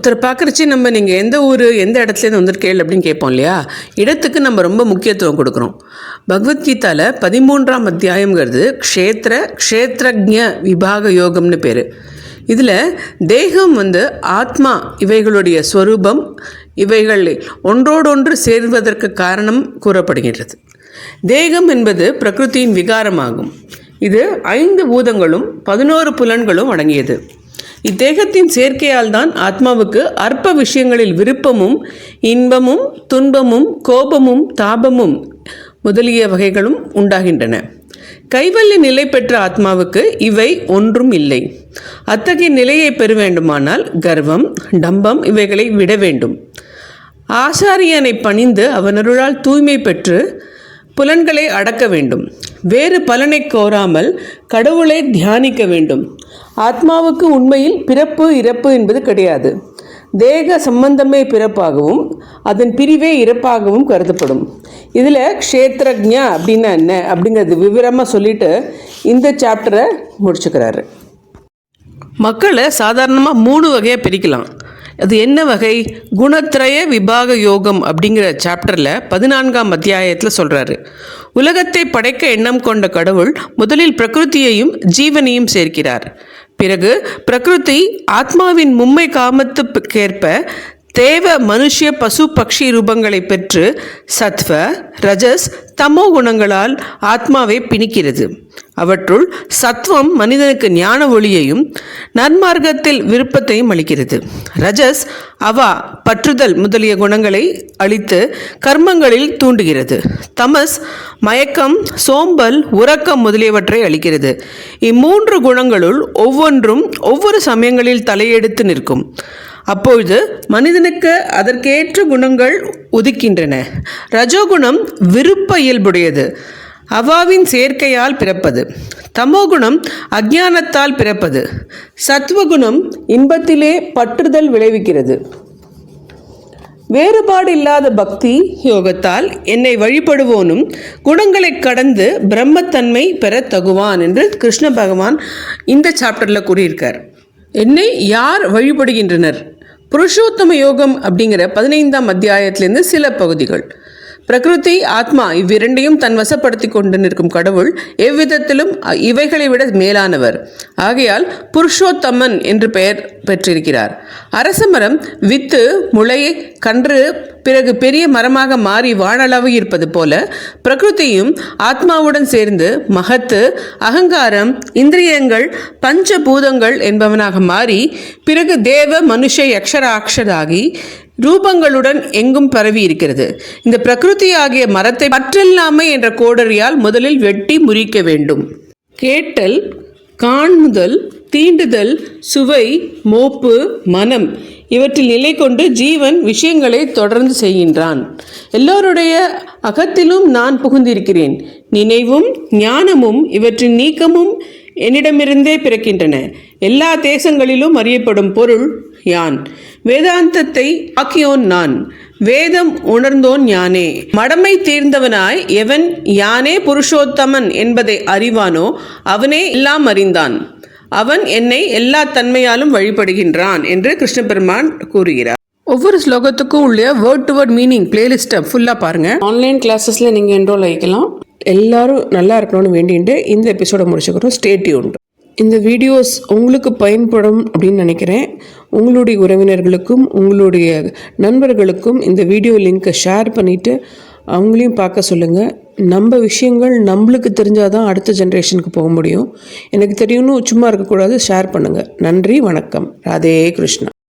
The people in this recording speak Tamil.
ஒருத்தர் பார்க்குறச்சி நம்ம நீங்கள் எந்த ஊர் எந்த இடத்துலேருந்து வந்திருக்கேள் அப்படின்னு கேட்போம் இல்லையா. இடத்துக்கு நம்ம ரொம்ப முக்கியத்துவம் கொடுக்குறோம். பகவத்கீதாவில் 13ஆம் அத்தியாயங்கிறது க்ஷேத்ரஜ்ஞ விபாக யோகம்னு பேர். இதில் தேகம் ஆத்மா இவைகளுடைய ஸ்வரூபம், இவைகள் ஒன்றோடொன்று சேர்வதற்கு காரணம் கூறப்படுகின்றது. தேகம் என்பது பிரகிருதியின் விகாரமாகும். இது 5 பூதங்களும் 11 புலன்களும் அடங்கியது. இத்தேகத்தின் சேர்க்கையால் தான் ஆத்மாவுக்கு அற்ப விஷயங்களில் விருப்பமும் இன்பமும் துன்பமும் கோபமும் தாபமும் முதலிய வகைகளும் உண்டாகின்றன. கைவல்ய நிலை பெற்ற ஆத்மாவுக்கு இவை ஒன்றும் இல்லை. அத்தகைய நிலையை பெற வேண்டுமானால் கர்வம் டம்பம் இவைகளை விட வேண்டும். ஆசாரியனை பணிந்து அவனருளால் தூய்மை பெற்று புலன்களை அடக்க வேண்டும். வேறு பலனை கோராமல் கடவுளை தியானிக்க வேண்டும். ஆத்மாவுக்கு உண்மையில் பிறப்பு இறப்பு என்பது கிடையாது. தேக சம்பந்தமே பிறப்பாகவும் அதன் பிரிவே இறப்பாகவும் கருதப்படும். இதில் க்ஷேத்ரஜ்ஞா அப்படின்னா என்ன அப்படிங்கிறது விவரமாக சொல்லிட்டு இந்த சாப்டரை முடிச்சுக்கிறாரு. மக்களை சாதாரணமாக 3 வகையாக பிரிக்கலாம். அது என்ன வகை? குணத்ரய விபாக யோகம் அப்படிங்கிற சாப்டரில் 14ஆம் அத்தியாயத்தில் சொல்கிறாரு. உலகத்தை படைக்க எண்ணம் கொண்ட கடவுள் முதலில் பிரகிருதியையும் ஜீவனையும் சேர்க்கிறார். பிறகு பிரகிருதி ஆத்மாவின் மும்மை காமத்துக்கேற்ப தேவ மனுஷ்ய பசு பக்ஷி ரூபங்களை பெற்று சத்வ ரஜஸ் தமோ குணங்களால் ஆத்மாவை பிணிக்கிறது. அவற்றுள் சத்வம் மனிதனுக்கு ஞான ஒளியையும் நன்மார்க்கத்தில் விருப்பத்தையும் அளிக்கிறது. ரஜஸ் அவா பற்றுதல் முதலிய குணங்களை அளித்து கர்மங்களில் தூண்டுகிறது. தமஸ் மயக்கம் சோம்பல் உறக்கம் முதலியவற்றை அளிக்கிறது. இம்மூன்று குணங்களுள் ஒவ்வொன்றும் ஒவ்வொரு சமயங்களில் தலையெடுத்து நிற்கும். அப்பொழுது மனிதனுக்கு அதற்கேற்ற குணங்கள் உதிக்கின்றன. ரஜோகுணம் விருப்ப இயல்புடையது, அவாவின் சேர்க்கையால் பிறப்பது. தமோகுணம் அஞ்ஞானத்தால் பிறப்பது. சத்வகுணம் இன்பத்திலே பற்றுதல் விளைவிக்கிறது. வேறுபாடு இல்லாத பக்தி யோகத்தால் என்னை வழிபடுவோனும் குணங்களை கடந்து பிரம்மத்தன்மை பெற தகுவான் என்று கிருஷ்ண பகவான் இந்த சாப்டரில் கூறியிருக்கார். என்னை யார் வழிபடுகின்றனர்? புருஷோத்தம யோகம் அப்படிங்கிற 15ஆம் அத்தியாயத்திலிருந்து சில பகுதிகள். பிரகிருதி ஆத்மா இவ்விரண்டையும் தன் வசப்படுத்தி கொண்டு நிற்கும் கடவுள் எவ்விதத்திலும் இவைகளை விட மேலானவர். ஆகையால் புருஷோத்தமன் என்று பெயர் பெற்றிருக்கிறார். அரசமரம் வித்து முளை கன்று பிறகு பெரிய மரமாக மாறி வாழளவு இருப்பது போல பிரகிருதியும் ஆத்மாவுடன் சேர்ந்து மகத்து அகங்காரம் இந்திரியங்கள் பஞ்சபூதங்கள் என்பவனாக மாறி பிறகு தேவ மனுஷ யக்ஷராட்சராகி ரூபங்களுடன் எங்கும் பரவி இருக்கிறது. இந்த பிரகிருதி ஆகிய மரத்தை பற்றில்லாமை என்ற கோடரியால் முதலில் வெட்டி முறிக்க வேண்டும். கேட்டல் காண்முதல் தீண்டுதல் சுவை மோப்பு மனம் இவற்றில் நிலை கொண்டு ஜீவன் விஷயங்களை தொடர்ந்து செய்கின்றான். எல்லோருடைய அகத்திலும் நான் புகுந்திருக்கிறேன். நினைவும் ஞானமும் இவற்றின் நீக்கமும் என்னிடமிருந்தே பிறக்கின்றன. எல்லா தேசங்களிலும் அறியப்படும் பொருள் யான். வேதாந்தத்தை ஆக்கியோன் நான். வேதம் உணர்ந்தோன் யானே. மடமை தீர்ந்தவனாய் எவன் யானே புருஷோத்தமன் என்பதை அறிவானோ அவனே எல்லாம் அறிந்தான். அவன் என்னை எல்லா தன்மையாலும் வழிபடுகின்றான் என்று கிருஷ்ண பெருமான் கூறுகிறார். ஒவ்வொரு ஸ்லோகத்துக்கும் உள்ள வேர்ட் டு வேர்ட் மீனிங் பிளேலிஸ்ட்டை ஃபுல்லாக பாருங்கள். ஆன்லைன் கிளாஸஸில் நீங்கள் என்ரோல் ஆகிக்கலாம். எல்லாரும் நல்லா இருக்கணும்னு வேண்டிட்டு இந்த எபிசோடை முடிச்சுக்கிறோம். Stay tuned. இந்த வீடியோஸ் உங்களுக்கு பயன்படும் அப்படின்னு நினைக்கிறேன். உங்களுடைய உறவினர்களுக்கும் உங்களுடைய நண்பர்களுக்கும் இந்த வீடியோ லிங்க்கை ஷேர் பண்ணிவிட்டு அவங்களையும் பார்க்க சொல்லுங்கள். நம்ம விஷயங்கள் நம்மளுக்கு தெரிஞ்சால் தான் அடுத்த ஜென்ரேஷனுக்கு போக முடியும். எனக்கு தெரியும்னு சும்மா இருக்கக்கூடாது, ஷேர் பண்ணுங்கள். நன்றி, வணக்கம். ராதே கிருஷ்ணா.